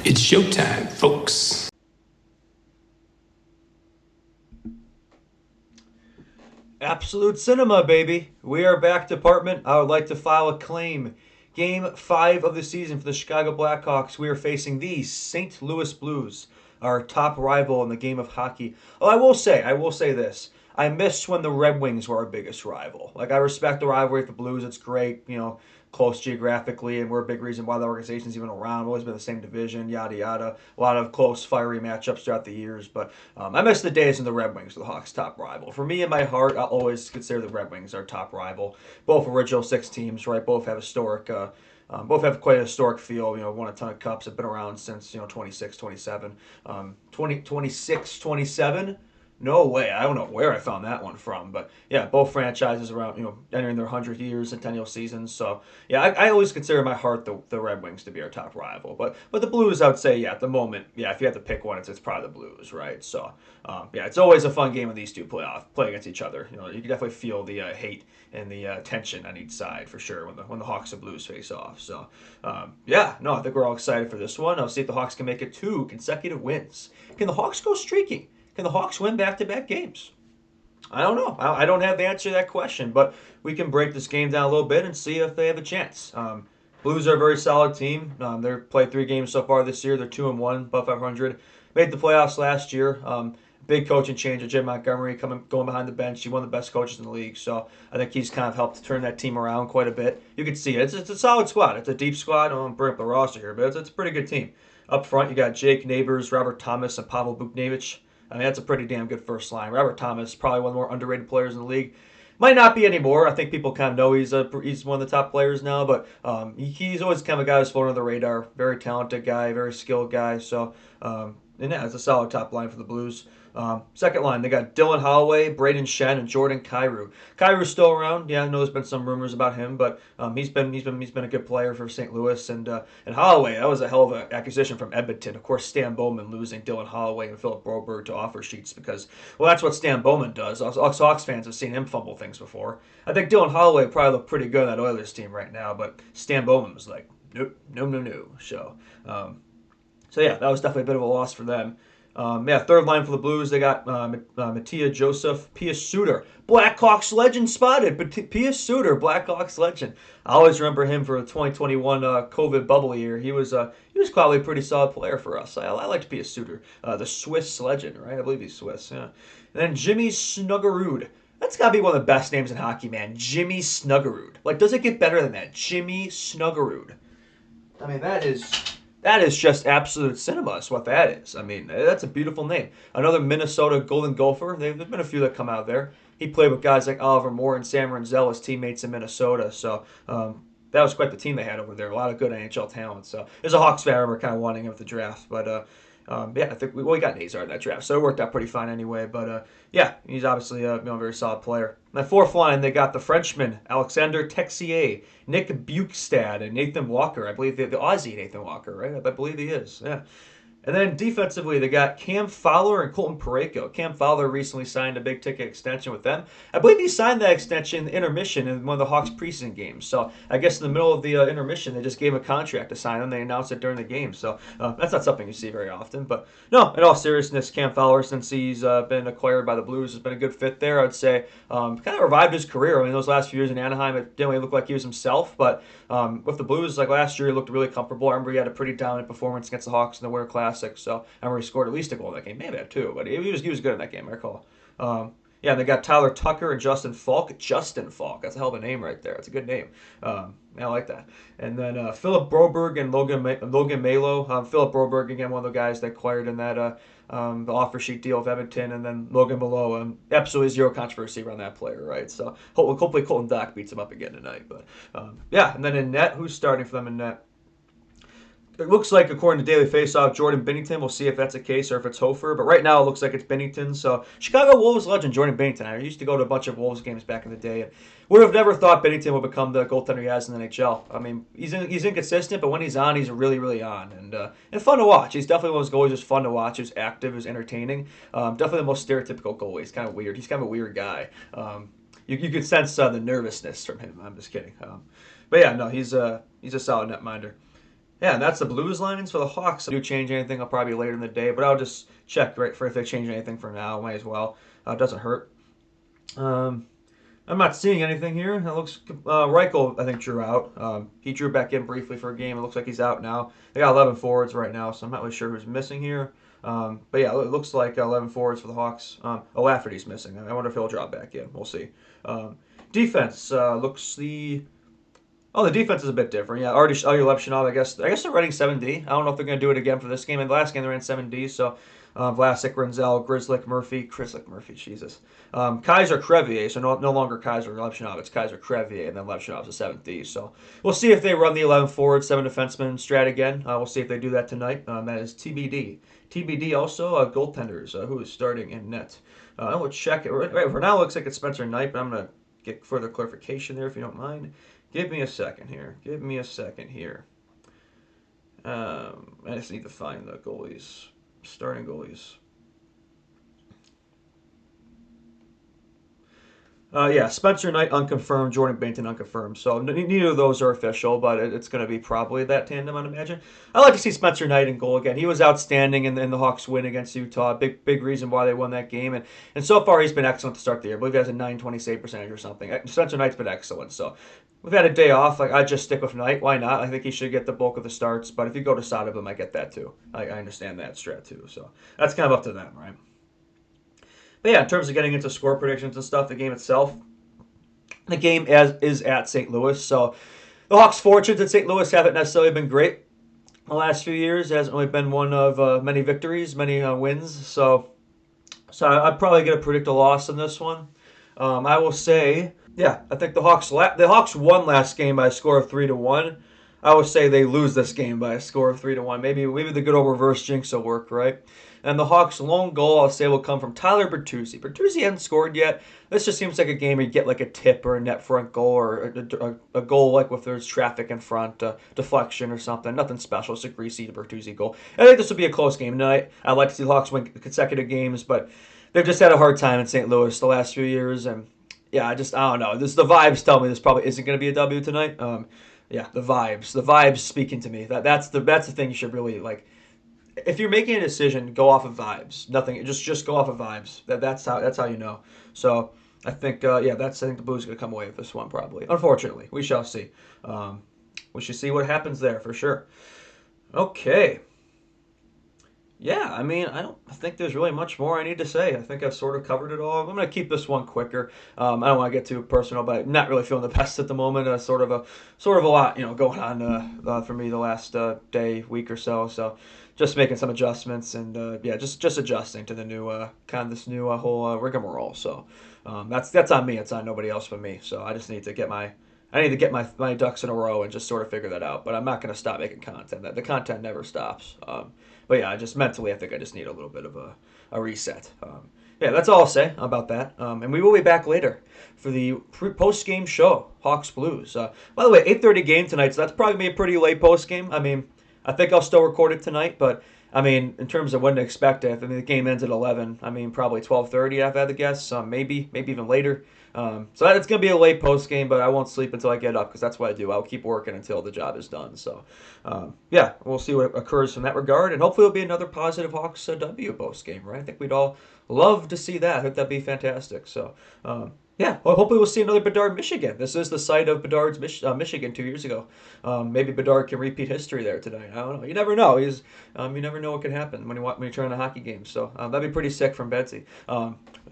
It's showtime, folks. Absolute cinema, baby. We are back, department. I would like to file a claim. Game 5 of the season for the Chicago Blackhawks. We are facing the St. Louis Blues, our top rival in the game of hockey. Oh, I will say this. I miss when the Red Wings were our biggest rival. Like, I respect the rivalry with the Blues. It's great, close geographically, and we're a big reason why the organization's even around. We've always been the same division, yada yada. A lot of close, fiery matchups throughout the years. But I miss the days when the Red Wings were the Hawks' top rival. For me, in my heart, I'll always consider the Red Wings our top rival. Both original six teams, right? Both have historic. Both have quite a historic feel. Won a ton of cups. Have been around since 26, 27, 20, 26, 27. No way. I don't know where I found that one from, but yeah, both franchises around entering their 100 years, centennial seasons. So yeah, I always consider in my heart the Red Wings to be our top rival, but the Blues, I would say, yeah, at the moment, yeah, if you have to pick one, it's probably the Blues, right? So yeah, it's always a fun game when these two play against each other. You can definitely feel the hate and the tension on each side for sure when the Hawks and Blues face off. So yeah, no, I think we're all excited for this one. I'll see if the Hawks can make it 2 consecutive wins. Can the Hawks go streaking? Can the Hawks win back-to-back games? I don't know. I don't have the answer to that question, but we can break this game down a little bit and see if they have a chance. Blues are a very solid team. They've played 3 games so far this year. They're 2-1, above 500. Made the playoffs last year. Big coaching change of Jim Montgomery going behind the bench. He one of the best coaches in the league, so I think he's kind of helped turn that team around quite a bit. You can see it. It's a solid squad. It's a deep squad. I don't bring up the roster here, but it's a pretty good team. Up front, you got Jake Neighbors, Robert Thomas, and Pavel Buchnevich. I mean, that's a pretty damn good first line. Robert Thomas, probably one of the more underrated players in the league. Might not be anymore. I think people kind of know he's one of the top players now, but he's always kind of a guy who's flown under the radar. Very talented guy, very skilled guy. So, and yeah, it's a solid top line for the Blues. Second line, they got Dylan Holloway, Braden Shen, and Jordan Kyrou. Kyrou's still around. Yeah, I know there's been some rumors about him, but he's been a good player for St. Louis. And Holloway, that was a hell of an acquisition from Edmonton. Of course, Stan Bowman losing Dylan Holloway and Philip Broberg to offer sheets because, well, that's what Stan Bowman does. Us Hawks fans have seen him fumble things before. I think Dylan Holloway probably look pretty good on that Oilers team right now, but Stan Bowman was like, nope, no, no, no. So yeah, that was definitely a bit of a loss for them. Yeah, third line for the Blues, they got Mattia Joseph, Pia Suter, Blackhawks legend spotted. But Pia Suter, Blackhawks legend. I always remember him for the 2021 COVID bubble year. He was probably a pretty solid player for us. I liked Pia Suter, the Swiss legend, right? I believe he's Swiss. Yeah. And then Jimmy Snuggerud. That's got to be one of the best names in hockey, man. Jimmy Snuggerud. Like, does it get better than that? Jimmy Snuggerud. I mean, that is just absolute cinema. Is what that is. I mean, that's a beautiful name. Another Minnesota Golden Gopher. There's been a few that come out of there. He played with guys like Oliver Moore and Sam Renzel as teammates in Minnesota. So that was quite the team they had over there. A lot of good NHL talent. So as a Hawks fan, I remember kind of wanting him at the draft. But yeah, I think we got Nazar in that draft, so it worked out pretty fine anyway. But yeah, he's obviously a very solid player. My fourth line, they got the Frenchman Alexander Texier, Nick Bukestad, and Nathan Walker. I believe the Aussie Nathan Walker, right? I believe he is. Yeah. And then defensively, they got Cam Fowler and Colton Parayko. Cam Fowler recently signed a big ticket extension with them. I believe he signed that extension intermission in one of the Hawks preseason games. So I guess in the middle of the intermission, they just gave him a contract to sign him. They announced it during the game. So that's not something you see very often. But no, in all seriousness, Cam Fowler, since he's been acquired by the Blues, has been a good fit there. I'd say kind of revived his career. I mean, those last few years in Anaheim, it didn't really look like he was himself. But with the Blues, like last year, he looked really comfortable. I remember he had a pretty dominant performance against the Hawks in the Winter Classic. So I remember he scored at least a goal in that game. Maybe had two, but he was good in that game, I recall. Yeah, and they got Tyler Tucker and Justin Falk. Justin Falk. That's a hell of a name right there. That's a good name. I like that. And then Philip Broberg and Logan Malo. Philip Broberg, again, one of the guys they acquired in that the offer sheet deal with Edmonton. And then Logan Malo. Absolutely zero controversy around that player, right? So hopefully Colton Dock beats him up again tonight. But yeah, and then in net, who's starting for them in net? It looks like, according to Daily Faceoff, Jordan Binnington. We'll see if that's the case or if it's Hofer. But right now, it looks like it's Binnington. So, Chicago Wolves legend Jordan Binnington. I used to go to a bunch of Wolves games back in the day. And would have never thought Binnington would become the goaltender he has in the NHL. I mean, he's inconsistent, but when he's on, he's really, really on. And fun to watch. He's definitely one of those goalies who's fun to watch, who's active, who's entertaining. Definitely the most stereotypical goalie. He's kind of weird. He's kind of a weird guy. You could sense the nervousness from him. I'm just kidding. But yeah, no, he's a solid netminder. Yeah, and that's the Blues lines for the Hawks. If they do change anything, I'll probably later in the day, but I'll just check right for if they change anything for now. Might as well. It doesn't hurt. Um, I'm not seeing anything here. It looks Reichel, I think, drew out. He drew back in briefly for a game. It looks like he's out now. They got 11 forwards right now, so I'm not really sure who's missing here. But yeah, it looks like 11 forwards for the Hawks. Lafferty's missing. I wonder if he'll drop back in. We'll see. Defense looks the the defense is a bit different. Yeah, already Lepshinov. I guess they're running 7D. I don't know if they're going to do it again for this game. In the last game, they ran 7D. So Vlasic, Renzel, Chris Murphy, Jesus. Kaiser Crevier. So no longer Kaiser Lepshinov. It's Kaiser Crevier, and then Lepshinov's a 7D. So we'll see if they run the 11 forward, 7 defenseman strat again. We'll see if they do that tonight. That is TBD. TBD also goaltenders. Who is starting in net? I will check it. Right, for now, it looks like it's Spencer Knight, but I'm going to get further clarification there if you don't mind. Give me a second here. I just need to find the goalies, starting goalies. Yeah, Spencer Knight unconfirmed, Jordan Bainton unconfirmed. So neither of those are official, but it's going to be probably that tandem, I'd imagine. I like to see Spencer Knight in goal again. He was outstanding in the Hawks win against Utah. Big reason why they won that game. And so far he's been excellent to start the year. I believe he has a 920 save percentage or something. Spencer Knight's been excellent. So we've had a day off. Like I'd just stick with Knight. Why not? I think he should get the bulk of the starts. But if you go to Soderblom, I get that too. I understand that strat too. So that's kind of up to them, right? But yeah, in terms of getting into score predictions and stuff, the game itself, the game is at St. Louis. So the Hawks' fortunes at St. Louis haven't necessarily been great the last few years. It hasn't really been one of many victories, many wins. So I'd probably get to predict a loss in this one. I will say, yeah, I think the Hawks won last game by a score of 3-1. I would say they lose this game by a score of 3-1. Maybe the good old reverse jinx will work, right? And the Hawks' lone goal, I'll say, will come from Tyler Bertuzzi. Bertuzzi hasn't scored yet. This just seems like a game where you get like a tip or a net front goal or a goal like if there's traffic in front, deflection or something. Nothing special. It's a greasy Bertuzzi goal. I think this will be a close game tonight. I'd like to see the Hawks win consecutive games, but they've just had a hard time in St. Louis the last few years. And yeah, I don't know. The vibes tell me this probably isn't going to be a W tonight. Yeah, the vibes speaking to me. That's the thing you should really like. If you're making a decision, go off of vibes. Nothing, just go off of vibes. That's how you know. So I think I think the Blues are gonna come away with this one probably. Unfortunately, we shall see. We should see what happens there for sure. Okay. Yeah, I mean, I don't think there's really much more I need to say. I think I've sort of covered it all. I'm going to keep this one quicker. I don't want to get too personal, but I'm not really feeling the best at the moment. Sort of a lot, going on for me the last week or so. So just making some adjustments and just adjusting to the new this new whole rigmarole. So that's on me. It's on nobody else but me. So I just need to get my ducks in a row and just sort of figure that out. But I'm not going to stop making content. The content never stops. But yeah, I just mentally, I think I just need a little bit of a reset. Yeah, that's all I'll say about that. And we will be back later for the post-game show, Hawks Blues. By the way, 8:30 game tonight, so that's probably going to be a pretty late post-game. I mean, I think I'll still record it tonight, but I mean, in terms of when to expect it, I mean, the game ends at 11. I mean, probably 12:30, I've had to guess. Maybe even later. So it's going to be a late post game, but I won't sleep until I get up because that's what I do. I'll keep working until the job is done. So, we'll see what occurs from that regard, and hopefully it'll be another positive Hawks W post game, right? I think we'd all love to see that. I think that'd be fantastic. So, hopefully we'll see another Bedard, Michigan. This is the site of Bedard's Michigan 2 years ago. Maybe Bedard can repeat history there tonight. I don't know. You never know. You never know what can happen when you turn on a hockey game. So that'd be pretty sick from Bedsy.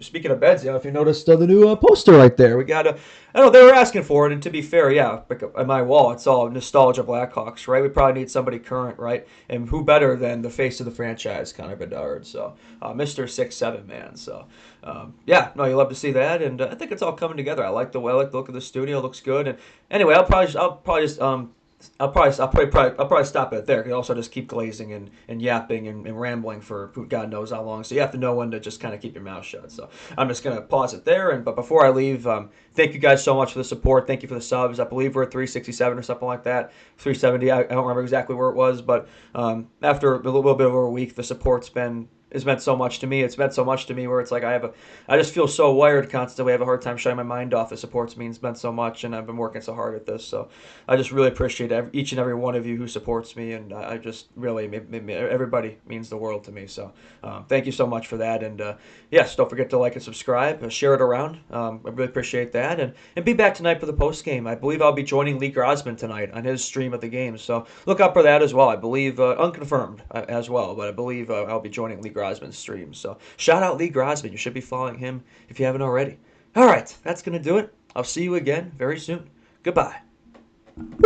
Speaking of Bedsy, if you noticed the new poster right there, we got I know they were asking for it, and to be fair, yeah, on my wall, it's all nostalgia Blackhawks, right? We probably need somebody current, right? And who better than the face of the franchise, Connor Bedard? So, Mr. 6'7" man. So, you love to see that, and I think it's all coming together. I like the look of the studio; it looks good. And anyway, I'll probably stop it there. Because also just keep glazing and yapping and rambling for God knows how long. So you have to know when to just kind of keep your mouth shut. So I'm just gonna pause it there. But before I leave, thank you guys so much for the support. Thank you for the subs. I believe we're at 367 or something like that. 370. I don't remember exactly where it was, but after a little bit over a week, the support's been has meant so much to me. It's meant so much to me where it's like I just feel so wired constantly. I have a hard time shutting my mind off. It supports me and it's meant so much, and I've been working so hard at this. So I just really appreciate each and every one of you who supports me, and I just really, everybody means the world to me. So thank you so much for that. And yes, don't forget to like and subscribe, share it around. I really appreciate that. And be back tonight for the post game. I believe I'll be joining Lee Grosman tonight on his stream of the game. So look out for that as well. I believe, unconfirmed as well, but I believe I'll be joining Lee Grosman's stream. So shout out Lee Grosman. You should be following him if you haven't already. All right, that's going to do it. I'll see you again very soon. Goodbye.